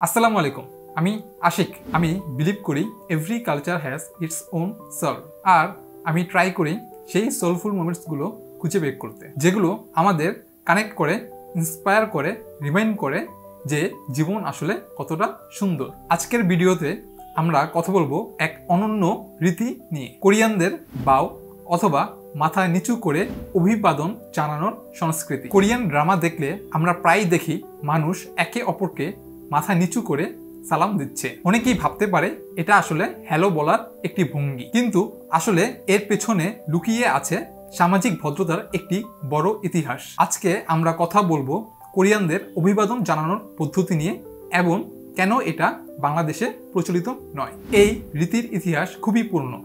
আসসালামু আলাইকুম। আমি আশিক। আমি বিলিভ করি every culture has its own soul. আর আমি ট্রাই করি সেই সোলফুল মোমেন্টসগুলো খুঁজে বের করতে, যেগুলো আমাদের কানেক্ট করে, ইন্সপায়ার করে, রিমাইন্ড করে যে জীবন আসলে কতটা সুন্দর। আজকের ভিডিওতে আমরা কথা বলবো এক অনন্য রীতি নিয়ে, কোরিয়ানদের বাও অথবা মাথা নিচু করে অভিবাদন জানানোর সংস্কৃতি। কোরিয়ান ড্রামা দেখলে আমরা প্রায় দেখি মানুষ একে অপরকে মাথা নিচু করে সালাম দিচ্ছে। অনেকেই ভাবতে পারে এটা আসলে হ্যালো বলার একটি ভঙ্গি, কিন্তু আসলে এর পেছনে লুকিয়ে আছে সামাজিক ভদ্রতার একটি বড় ইতিহাস। আজকে আমরা কথা বলবো কোরিয়ানদের অভিবাদন জানানোর পদ্ধতি নিয়ে এবং কেন এটা বাংলাদেশে প্রচলিত নয়। এই রীতির ইতিহাস খুবই পুরনো।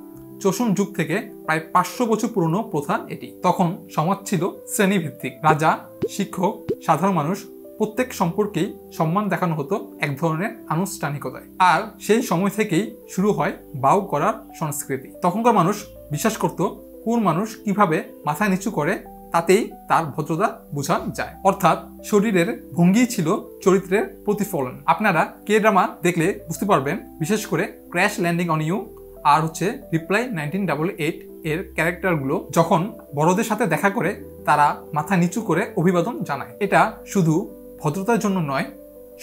চোশন যুগ থেকে প্রায় 500 বছর পুরনো প্রথা এটি। তখন সমাজ ছিল শ্রেণীভিত্তিক। রাজা, শিক্ষক, সাধারণ মানুষ প্রত্যেক সম্পর্কেই সম্মান দেখানো হতো এক ধরনের আনুষ্ঠানিকতায়। আর সেই সময় থেকেই শুরু হয় বাউ করার সংস্কৃতি। তখনকার মানুষ বিশ্বাস করত কোন মানুষ কিভাবে মাথা নিচু করে তাতেই তার ভদ্রতা বোঝা যায়। অর্থাৎ শরীরের ভঙ্গি ছিল চরিত্রের প্রতিফলন। আপনারা কে ড্রামা দেখলে বুঝতে পারবেন, বিশেষ করে ক্র্যাশ ল্যান্ডিং অন ইউ আর রিপ্লাই 1988 এর ক্যারেক্টারগুলো যখন বড়দের সাথে দেখা করে তারা মাথা নিচু করে অভিবাদন জানায়। এটা শুধু ভদ্রতার জন্য নয়,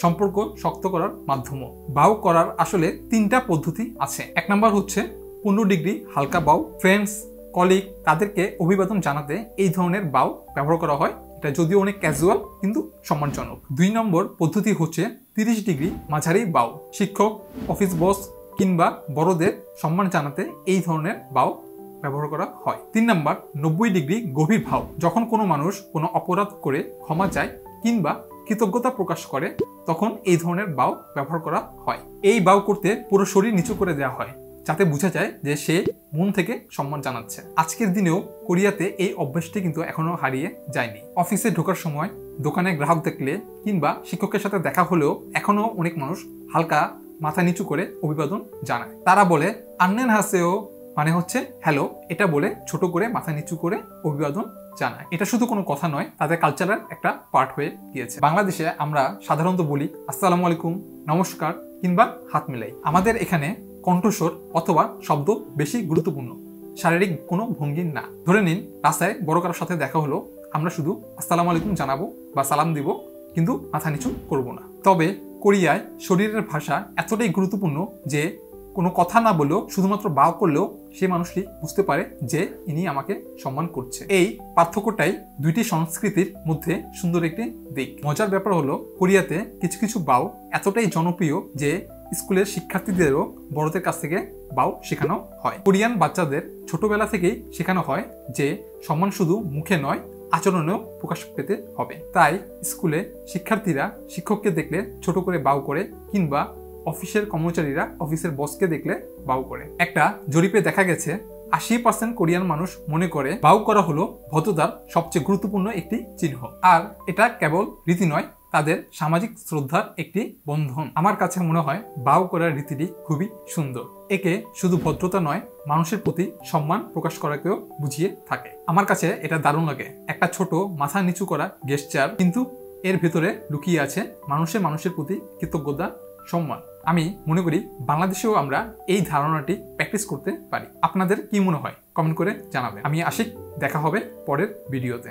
সম্পর্ক শক্ত করার মাধ্যমও। বাউ করার আসলে 3টা পদ্ধতি আছে। 1 নম্বর 15 ডিগ্রি হালকা বাউ। ফ্রেন্ডস, কলিগ তাদেরকে অভিবাদন জানাতে এই ধরনের বাউ ব্যবহার করা হয়। এটা যদিও অনেক ক্যাজুয়াল কিন্তু সম্মানজনক। 2 নম্বর পদ্ধতি 30 ডিগ্রি মাঝারি বাউ। শিক্ষক, অফিস বস কিংবা বড়দের সম্মান জানাতে এই ধরনের বাউ ব্যবহার করা হয়। 3 নম্বর 90 ডিগ্রি গভীর ভাও। যখন কোনো মানুষ কোনো অপরাধ করে ক্ষমা চায় কিংবা কৃতজ্ঞতা প্রকাশ করে তখন এই ধরনের বাউ ব্যবহার করা হয়। এই বাউ করতে পুরো শরীর নিচু করে দেওয়া হয় যাতে বোঝা যায় যে সে মন থেকে সম্মান জানাচ্ছে। আজকের দিনেও কোরিয়াতে এই অভ্যাসটি কিন্তু এখনো হারিয়ে যায়নি। অফিসে ঢোকার সময়, দোকানে গ্রাহক দেখলে কিংবা শিক্ষকের সাথে দেখা হলেও এখনো অনেক মানুষ হালকা মাথা নিচু করে অভিবাদন জানায়। তারা বলে আন্নেন হাসেও, মানে হ্যালো। এটা বলে ছোট করে মাথা নিচু করে অভিবাদন জানায়। এটা শুধু কোনো কথা নয়, তাদের কালচারের একটা পার্ট হয়ে গিয়েছে। বাংলাদেশে আমরা সাধারণত বলি আসসালামু আলাইকুম, নমস্কার কিংবা হাত মিলাই। আমাদের এখানে কণ্ঠস্বর অথবা শব্দ বেশি গুরুত্বপূর্ণ, শারীরিক কোনো ভঙ্গি না। ধরে নিন রাস্তায় বড় কারোর সাথে দেখা হলো, আমরা শুধু আসসালামু আলাইকুম জানাবো বা সালাম দিব, কিন্তু মাথা নিচু করব না। তবে কোরিয়ায় শরীরের ভাষা এতটাই গুরুত্বপূর্ণ যে কোনো কথা না বললেও, শুধুমাত্র বাউ করলেও সে মানুষটি বুঝতে পারে যে ইনি আমাকে সম্মান করছে। এই পার্থক্যটাই দুইটি সংস্কৃতির মধ্যে সুন্দর একটি দিক। মজার ব্যাপার হলো কোরিয়াতে কিছু কিছু বাউ এতটাই জনপ্রিয় যে স্কুলের শিক্ষার্থীদেরও বড়দের কাছ থেকে বাউ শেখানো হয়। কোরিয়ান বাচ্চাদের ছোটবেলা থেকেই শেখানো হয় যে সম্মান শুধু মুখে নয়, আচরণেও প্রকাশ পেতে হবে। তাই স্কুলে শিক্ষার্থীরা শিক্ষককে দেখলে ছোট করে বাউ করে, কিংবা অফিসের কর্মচারীরা অফিসের বসকে দেখলে বাউ করে। একটা জরিপে দেখা গেছে 80% কোরিয়ান মানুষ মনে করে বাউ করা হলো ভদ্রতার সবচেয়ে গুরুত্বপূর্ণ একটি চিহ্ন। আর এটা কেবল রীতি নয়, তাদের সামাজিক শ্রদ্ধার একটি বন্ধন। আমার কাছে মনে হয় বাউ করার রীতিটি খুবই সুন্দর। একে শুধু ভদ্রতা নয়, মানুষের প্রতি সম্মান প্রকাশ করাকেও বুঝিয়ে থাকে। আমার কাছে এটা দারুণ লাগে। একটা ছোট মাথা নিচু করা গেস্টার, কিন্তু এর ভেতরে লুকিয়ে আছে মানুষের প্রতি কৃতজ্ঞতা, সম্মান। আমি মনে করি বাংলাদেশেও আমরা এই ধারণাটি প্র্যাকটিস করতে পারি। আপনাদের কি মনে হয় কমেন্ট করে জানাবেন। আমি আশিক, দেখা হবে পরের ভিডিওতে।